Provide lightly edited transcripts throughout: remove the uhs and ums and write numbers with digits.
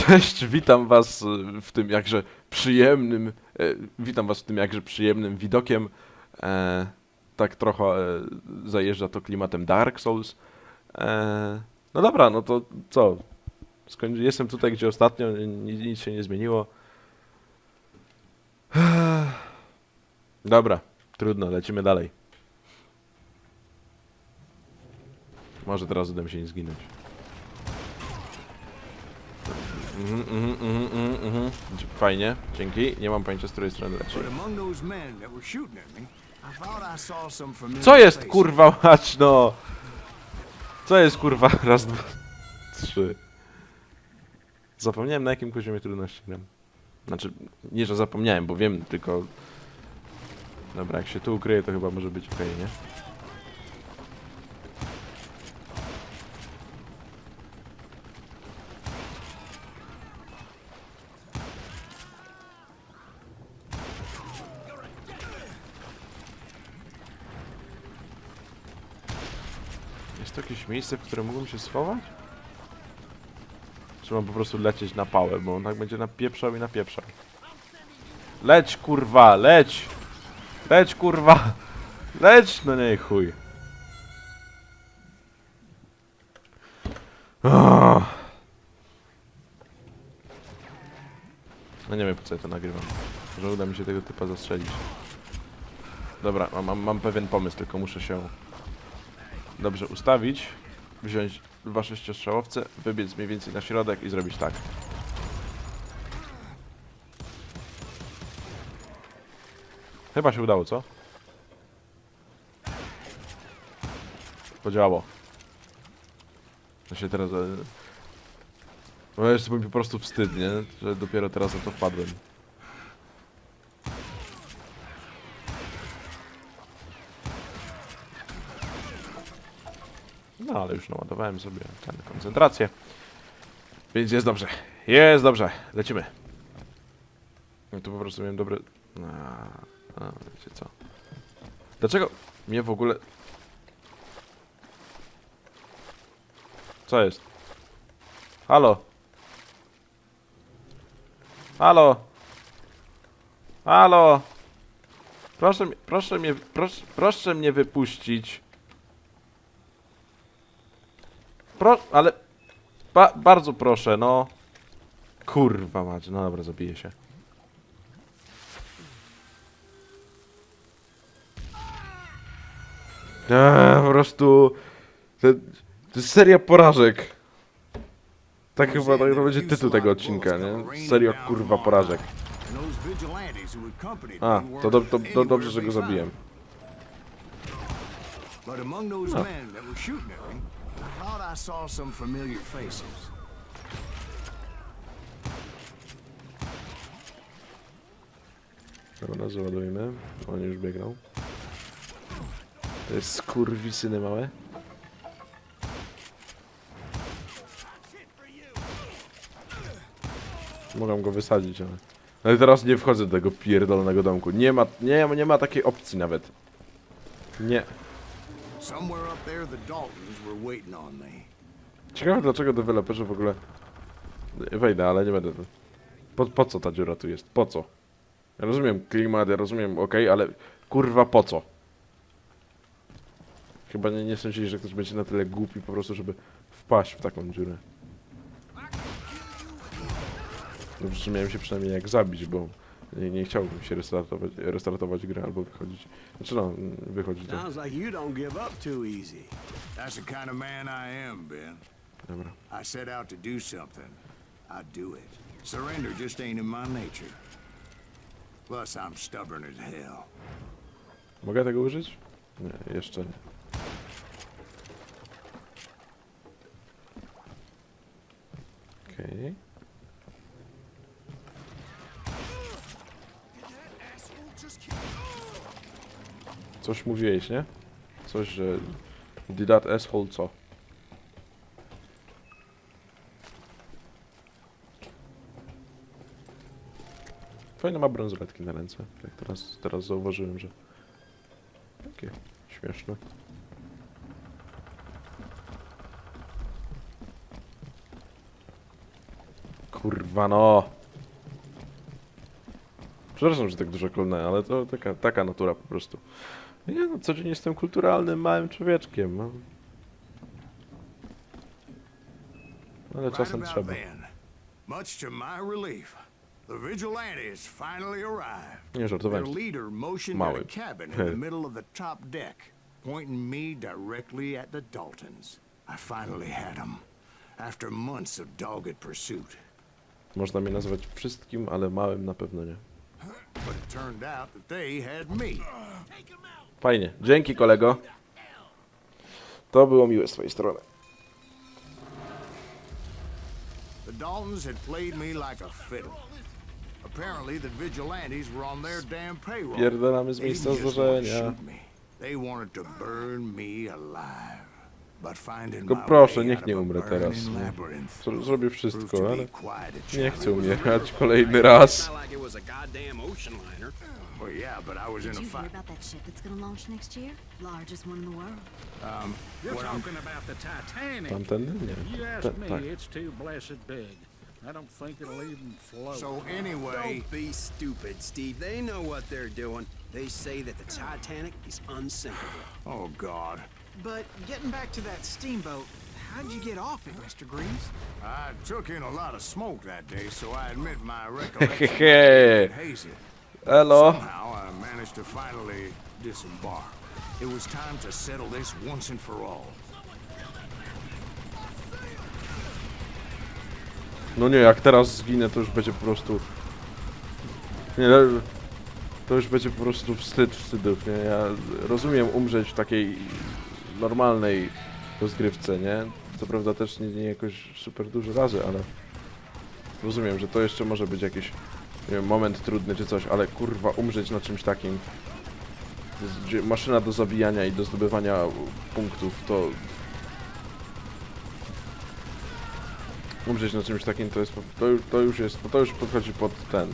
Cześć, witam was w tym jakże przyjemnym, witam was w tym jakże przyjemnym widokiem. Tak trochę zajeżdża to klimatem Dark Souls. No dobra, no to co? Jestem tutaj, gdzie ostatnio, nic się nie zmieniło. Dobra, trudno, lecimy dalej. Może teraz uda mi się nie zginąć. Fajnie, dzięki. Nie mam pojęcia, z której strony leci. Co jest, kurwa, mać, no? Co jest, kurwa, raz, dwa, trzy. Zapomniałem, na jakim poziomie trudności gram. Znaczy, nie, że zapomniałem, bo wiem, tylko... Dobra, jak się tu ukryje, to chyba może być okej, nie? Jest to jakieś miejsce, w którym mógłbym się schować? Czy mam po prostu lecieć na pałę, bo on tak będzie napieprzał i napieprzał. Leć, kurwa, leć! Leć, kurwa! Leć! No nie, chuj. Oh. No nie wiem, po co ja to nagrywam. Że uda mi się tego typa zastrzelić. Dobra, mam pewien pomysł, tylko muszę się dobrze ustawić. Wziąć dwa sześciostrzałowce, wybiec mniej więcej na środek i zrobić tak. Chyba się udało, co? Podziałało. Ja się teraz... No jeszcze mi po prostu wstyd, nie? Że dopiero teraz na to wpadłem. No ale już naładowałem sobie koncentrację. Więc jest dobrze. Jest dobrze. Lecimy. No tu po prostu miałem dobre... wiecie co? Dlaczego mnie w ogóle... Co jest? Halo? Halo? Halo? Proszę mnie wypuścić. Ale... bardzo proszę, no. Kurwa mać, no dobra, zabiję się. Po prostu... To jest seria porażek. Tak chyba to będzie tytuł tego odcinka, nie? Seria kurwa porażek. A, to dobrze, że go zabiłem. Dobra, załadujmy. Oni już biegną. To jest skurwisyny małe. Mogę go wysadzić, ale... Ale teraz nie wchodzę do tego pierdolonego domku. Nie ma takiej opcji nawet. Nie. Ciekawe, dlaczego deweloperzy w ogóle... Wejdę, ale nie będę... Po co ta dziura tu jest? Po co? Ja rozumiem klimat, ja rozumiem, okej, ale... Kurwa, po co? Chyba nie sądzili, że ktoś będzie na tyle głupi po prostu, żeby wpaść w taką dziurę. Dobrze, że miałem się przynajmniej jak zabić, bo nie chciałbym się restartować grę albo wychodzić. Znaczy no, wychodzić do... Dobra. Mogę tego użyć? Nie, jeszcze nie. Okej. Coś mówiłeś, nie? Coś, że... Did that asshole co? Fajne ma bransoletki na ręce. Tak teraz zauważyłem, że... Takie śmieszne. kurwa no. Przepraszam, że tak dużo klnę, ale to taka natura po prostu. Nie no, codziennie jestem kulturalnym, małym człowieczkiem. No. Ale czasem trzeba. Much to my relief, the vigilantes finally arrived. Nie Their żartowałem. leader motioned Mały. at a cabin in the middle of the top deck, pointing me directly at the Daltons. I finally had them, after months of dogged pursuit. Można mnie nazywać wszystkim, ale małym na pewno nie. But it turned out that they had me. Fajnie. Dzięki, kolego. To było miłe z twojej strony. The Daltons had played me like a fiddle. Apparently the vigilantes were on their damn payroll. Pierdolamy z They miejsca didn't just want to zdarzenia. shoot me. They wanted to burn me alive. But finding Tylko my proszę, way niech out nie of a umrę teraz. burning Nie. labyrinth Zrobię proved wszystko, to ale be quite a nie challenge. chcę umierać kolejny raz. Not like it was a goddamn ocean liner. Well, yeah, but I was in Did a you hear fight. about that ship that's gonna launch next year? Largest one in the world. You're What I'm- talking about the Titanic. Tamtędy? Nie. You ask me, Tak. it's too blessed big. I don't think it'll even float. So anyway, Don't be stupid, Steve. They know what they're doing. They say that the Titanic is unsinkable. oh God, But getting back to that steamboat, how'd you get off it, Mr. Greaves? I took in a lot of smoke that day, so I admit my recollection Hehe. might be hazy. Elo. Somehow I managed to finally disembark. It was time to settle this once and for all. No nie, jak teraz zginę, to już będzie po prostu... Nie, to już będzie po prostu wstyd wstydów, nie? Ja rozumiem umrzeć w takiej normalnej rozgrywce, nie? Co prawda też nie jakoś super dużo razy, ale... Rozumiem, że to jeszcze może być jakiś, nie wiem, moment trudny czy coś, ale kurwa, umrzeć na czymś takim... Gdzie maszyna do zabijania i do zdobywania punktów, umrzeć na czymś takim to jest, to już podchodzi pod ten,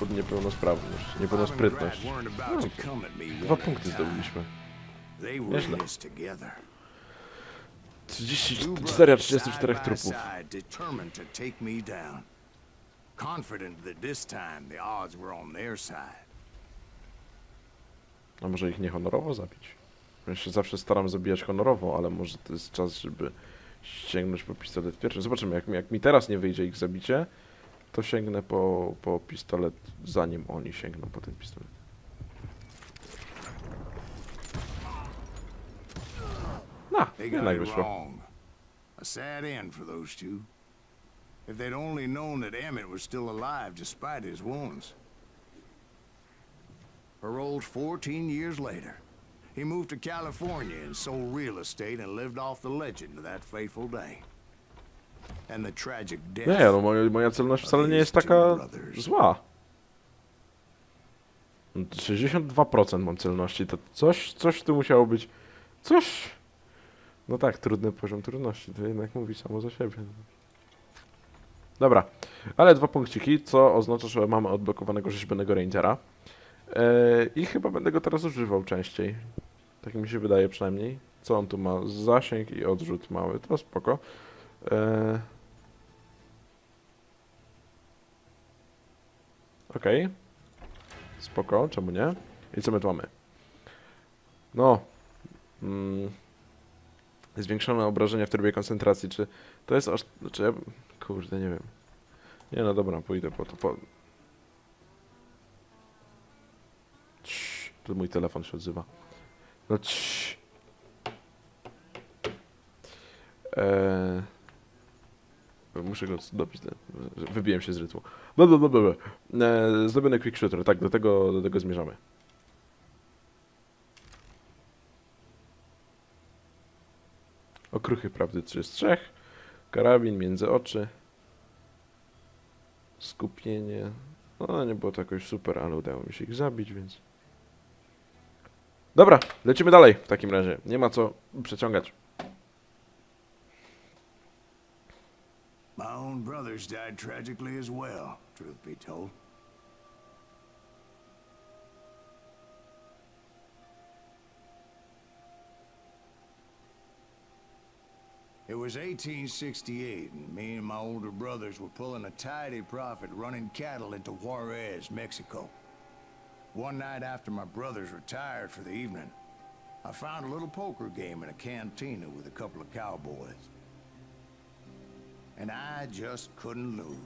pod niepełnosprawność, niepełnosprytność. Weren't about to come at me 2 one punkty at a time. zdobyliśmy. They were Nieźle. in this together. 34 34 side by trupów. side, determined to take me down. Confident that this time the odds were on their side. A może ich niehonorowo zabić? Ja się zawsze staram zabijać honorowo, ale może to jest czas, żeby sięgnąć po pistolet pierwszy. Zobaczymy, jak mi teraz nie wyjdzie ich zabicie, to sięgnę po pistolet, zanim oni sięgną po ten pistolet. No, They got jednak it wyszło. wrong. A sad end for those two. If they'd only known that Emmett was still alive despite his wounds. Paroled 14 years later, he moved to California and sold real estate and lived off the legend of that fateful day. And the tragic death. Nie, no moja celność wcale nie jest taka zła. 62% mam celności, to coś tu musiało być, coś... No tak, trudny poziom trudności, to jednak mówi samo za siebie. Dobra, ale 2 punkciki, co oznacza, że mamy odblokowanego rzeźbionego Rangera. I chyba będę go teraz używał częściej. Tak mi się wydaje przynajmniej. Co on tu ma? Zasięg i odrzut mały, to spoko. Okej. Spoko, czemu nie? I co my tu mamy? No. Zwiększone obrażenia w trybie koncentracji, czy to jest aż... Czy ja... Kurde, nie wiem. Nie, no dobra, pójdę po to. To mój telefon się odzywa. No Muszę go dobić. Wybiłem się z rytmu. Zrobiony quick shooter, tak, do tego zmierzamy. Okruchy prawdy 3 z 3. Karabin między oczy. Skupienie. No nie było to jakoś super, ale udało mi się ich zabić, więc... Dobra, lecimy dalej w takim razie. Nie ma co przeciągać. My own brothers died tragically as well, truth be told. It was 1868, and me and my older brothers were pulling a tidy profit running cattle into Juarez, Mexico. One night after my brothers retired for the evening, I found a little poker game in a cantina with a couple of cowboys. And I just couldn't lose.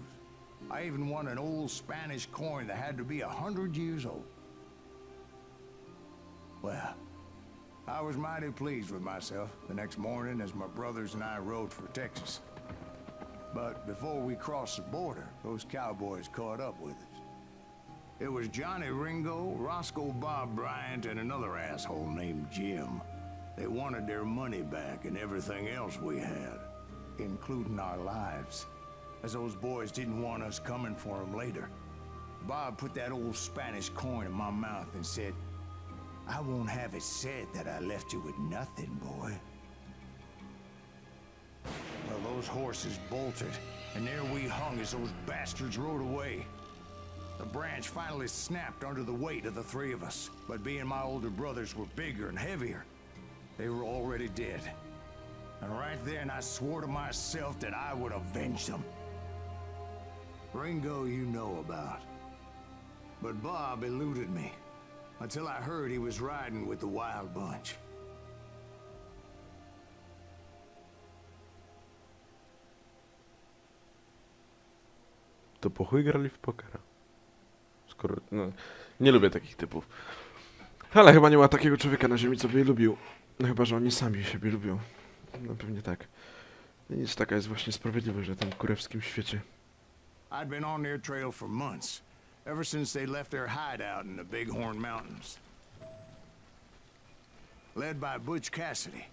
I even won an old Spanish coin that had to be 100 years old. Well, I was mighty pleased with myself the next morning as my brothers and I rode for Texas. But before we crossed the border, those cowboys caught up with us. It was Johnny Ringo, Roscoe Bob Bryant, and another asshole named Jim. They wanted their money back and everything else we had, including our lives, as those boys didn't want us coming for them later. Bob put that old Spanish coin in my mouth and said, "I won't have it said that I left you with nothing, boy." Well, those horses bolted, and there we hung as those bastards rode away. The branch finally snapped under the weight of the three of us, but being my older brothers were bigger and heavier, they were already dead. And right then I swore to myself that I would avenge them. Ringo you know about. But Bob eluded me, until I heard he was riding with the Wild Bunch. To po chuj grali w pokera. Skoro... No, nie lubię takich typów. Ale chyba nie ma takiego człowieka na ziemi, co by je lubił. No chyba, że oni sami siebie lubią. No pewnie tak. Nic, taka jest właśnie sprawiedliwość na tym kurewskim świecie. I'd been on their trail for months, ever since they left their hideout in the Bighorn Mountains. Led by Butch Cassidy,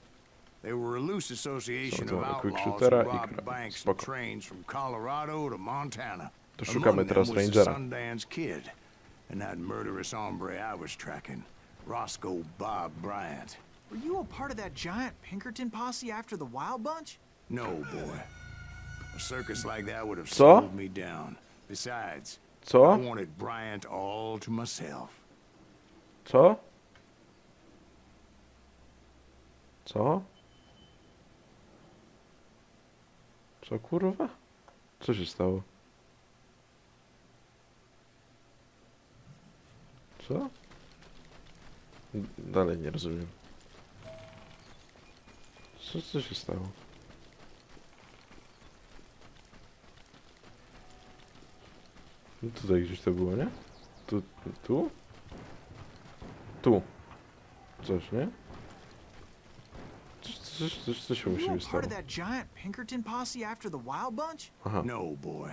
they were a loose association of outlaws who robbed banks and trains from Colorado to Montana. To szukamy teraz Among them was Rangera. the Sundance Kid, and that murderous hombre I was tracking, Roscoe Bob Bryant. Were you a part of that giant Pinkerton posse after the Wild Bunch? No, boy. A circus like that would have Co? slowed me down. Besides, I Co? wanted Bryant all to myself. Co? Co? Co kurwa? Co się stało? Co? Dalej nie rozumiem. Co się stało? No tutaj gdzieś to było, nie? Tu? Tu. Coś, nie? Coś się Were you musi a być stało. part of that giant Pinkerton posse after the Wild Bunch? Aha. No, boy.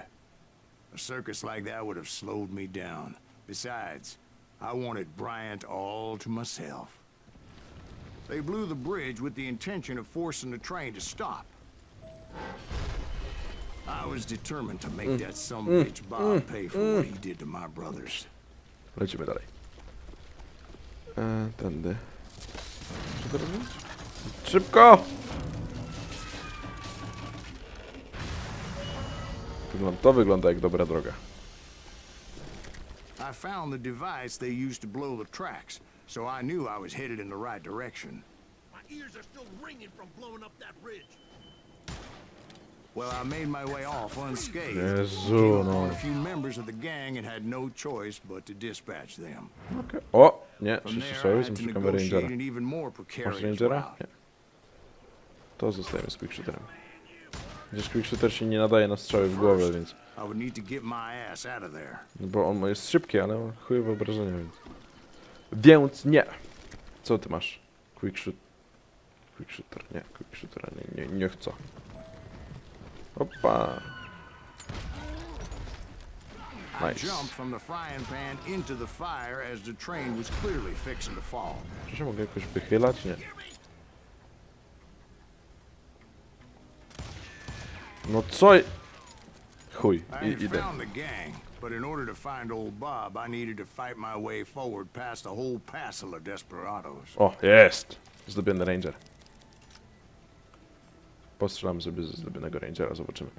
A circus like that would have slowed me down. Besides, I wanted Bryant all to myself. They blew the bridge with the intention of forcing the train to stop. I was determined to make that sumbitch Bob pay for what he did to my brothers. Lecimy dalej. Tędy. Co to robić? Szybko! To wygląda jak dobra droga. I found the device they used to blow the tracks, so I knew I was headed in the right direction. My ears are still ringing from blowing up that bridge. Well, I made my way off unscathed. Jezu, Came no. upon a few members of the gang and had no choice but to dispatch them. Okay. O! Nie, From wszyscy there, I sojusz, had to szukamy Rangera. negotiate an even more Masz precarious Rangera? route. Nie. To zostajemy z quickshooterem. Chociaż quickshooter się nie nadaje na strzały w głowę, więc... I would need to get my ass out of there. No bo on jest szybki, ale ma chujowe obrażenia, więc... Więc nie! Co ty masz? Quickshooter, nie, quickshootera nie chcę. Opa! I Nice. jumped from the frying pan into the fire as the train was clearly fixing to fall. Czy się mogę jakoś wychylać? Nie. No co? Chuj, I had idę. found the gang, but in order to find old Bob, I needed to fight my way forward past a whole passel of desperados. O, jest! Zdobiony ranger. Postrzelam sobie ze zdobionego rangera, zobaczymy.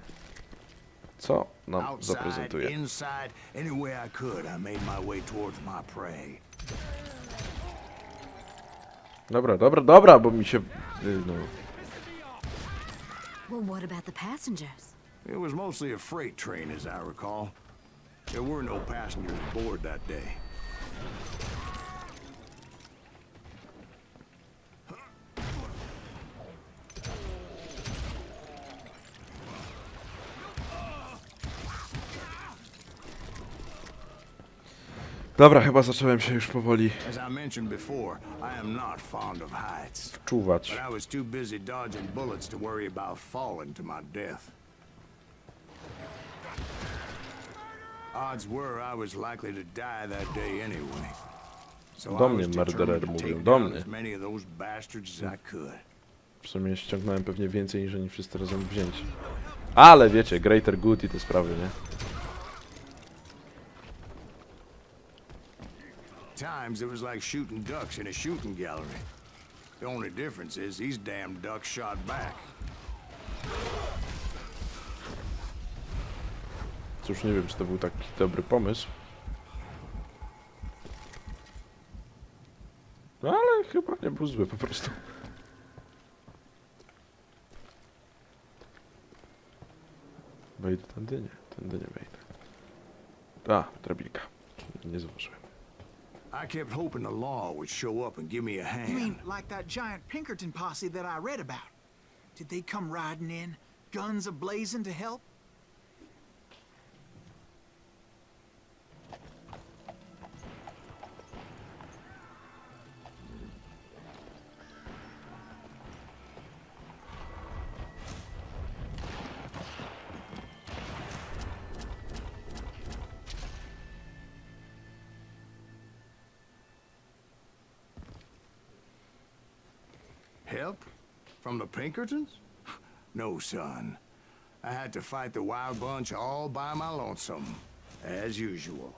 Co nam Outside, zaprezentuje? inside, any way I could, I made my way towards my prey. Dobra, bo mi się... No. Well, what about the passengers? It was mostly a freight train, as I recall. There were no passengers aboard that day. Dobra, chyba zacząłem się już powoli As I mentioned before, I am not fond of heights. wczuwać. But I was too busy dodging bullets to worry about falling to my death. Odds were I was likely to die that day anyway. So Do I mnie was murderer determined to mówią, take do down mnie. as many of those bastards as I could. W sumie ściągnąłem pewnie więcej niż oni wszyscy razem wzięci. Ale wiecie, greater good i te sprawy, nie? Times it was like shooting ducks in a shooting gallery. The only difference is these damn ducks shot back. Cóż, nie wiem, czy to był taki dobry pomysł. No ale chyba nie był zły po prostu. Wejdę tędy? Nie, tędy nie wejdę. A, drabinka. Nie zauważyłem. I kept hoping the law would show up and give me a You mean hand. like that giant Pinkerton posse that I read about? Did they come riding in, guns a-blazing to help? Help? From the Pinkertons? No, son. I had to fight the wild bunch all by my lonesome, as usual.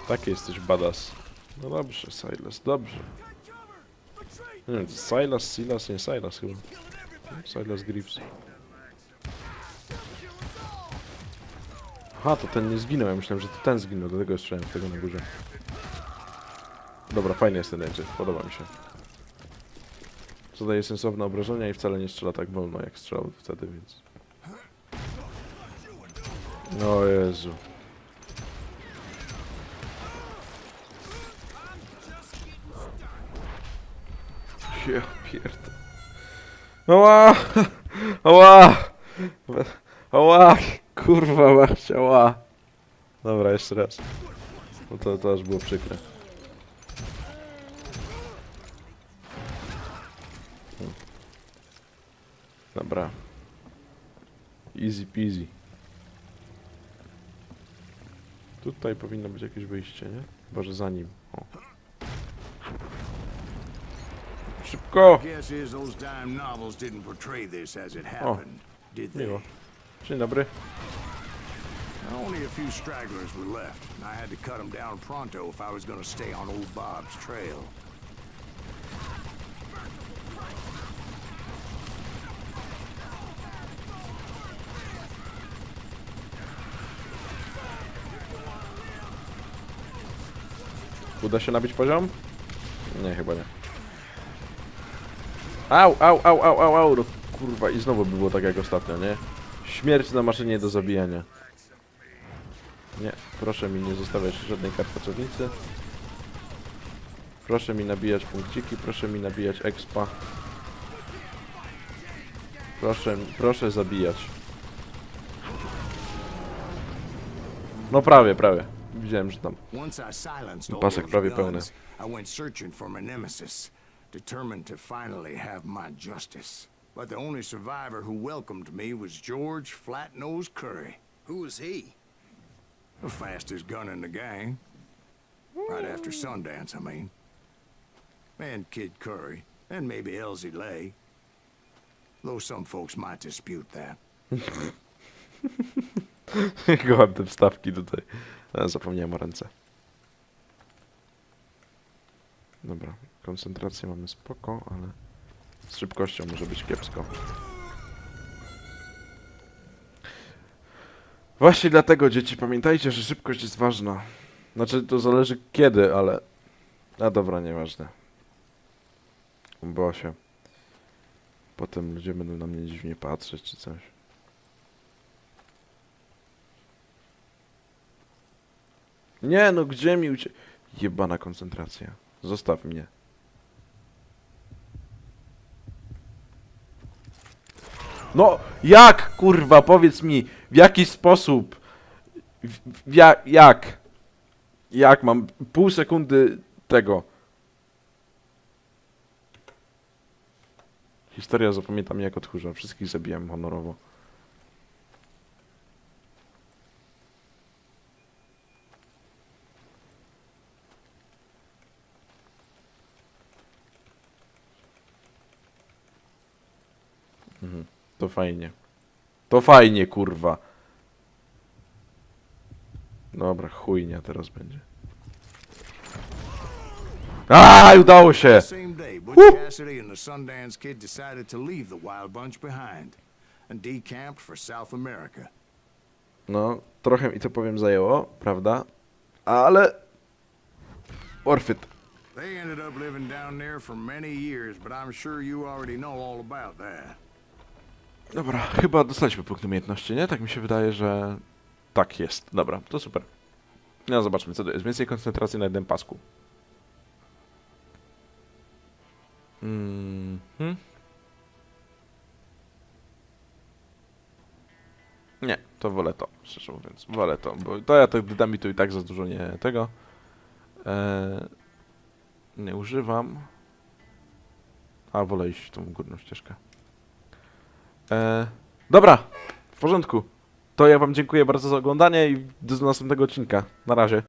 Taki jesteś badass. No dobrze, Silas, dobrze. Nie wiem, Silas, nie Silas chyba. Silas Greaves. Aha, to ten nie zginął, ja myślałem, że to ten zginął, dlatego jeszcze w tego na górze. Dobra, fajny jest ten exit, podoba mi się. Zadaje sensowne obrażenia i wcale nie strzela tak wolno, jak strzelał wtedy, więc... O Jezu. Ja pierdolę. Ała! Ała! Ała! Kurwa mać, ała! Dobra, jeszcze raz. No to aż było przykre. Dobra. Easy peasy. Tutaj powinno być jakieś wyjście, nie? Chyba, że za nim. O. Szybko! Guess is those dime novels didn't portray this as it happened, did they? Miło. Dzień dobry. Only a few stragglers were left, and I had to cut them down pronto if I was going to stay on old Bob's trail. Uda się nabić poziom? Nie, chyba nie. Au, au, au, au, au, au, no kurwa, i znowu by było tak jak ostatnio, nie? Śmierć na maszynie do zabijania. Nie, proszę mi nie zostawiać żadnej kartacownicy. Proszę mi nabijać punkciki, proszę mi nabijać expa. Proszę zabijać. No prawie. Widziałem, że tam Once I silenced all pasek those prawie pełny. guns, I went searching for my nemesis, determined to finally have my justice. But the only survivor who welcomed me was George Flat-Nosed Curry, Who was he? the fastest gun in the gang. Right after Sundance, I mean. And Kid Curry, and maybe Elsie Lay. Though some folks might dispute that. Kocham te wstawki tutaj. Zapomniałem o ręce. Dobra, koncentrację mamy spoko, ale z szybkością może być kiepsko. Właśnie dlatego, dzieci, pamiętajcie, że szybkość jest ważna. Znaczy, to zależy kiedy, ale A dobra, nieważne. Bo się. Potem ludzie będą na mnie dziwnie patrzeć czy coś. Nie no, gdzie mi Jebana koncentracja. Zostaw mnie. No, jak, kurwa, powiedz mi, w jaki sposób? Jak? Jak mam pół sekundy tego? Historia zapamięta mnie jak od tchórza. Wszystkich zabijam honorowo. To fajnie. To fajnie, kurwa. Dobra, chujnia teraz będzie. Udało się! The same day, Butch Cassidy and the Sundance Kid decided to leave the Wild Bunch behind and decamped for South America. No, trochę mi to powiem zajęło, prawda? Ale... Worth it. They ended up living down there for many years, but I'm sure you already know all about that. Dobra, chyba dostaliśmy punkt umiejętności, nie? Tak mi się wydaje, że... Tak jest. Dobra, to super. No, zobaczmy, co to jest. Więcej koncentracji na jednym pasku. Nie, to wolę to, szczerze mówiąc. Wolę to, bo to ja tak dodam mi tu i tak za dużo nie tego. Nie używam. A, wolę iść w tą górną ścieżkę. Dobra, w porządku. To ja wam dziękuję bardzo za oglądanie i do następnego odcinka. Na razie.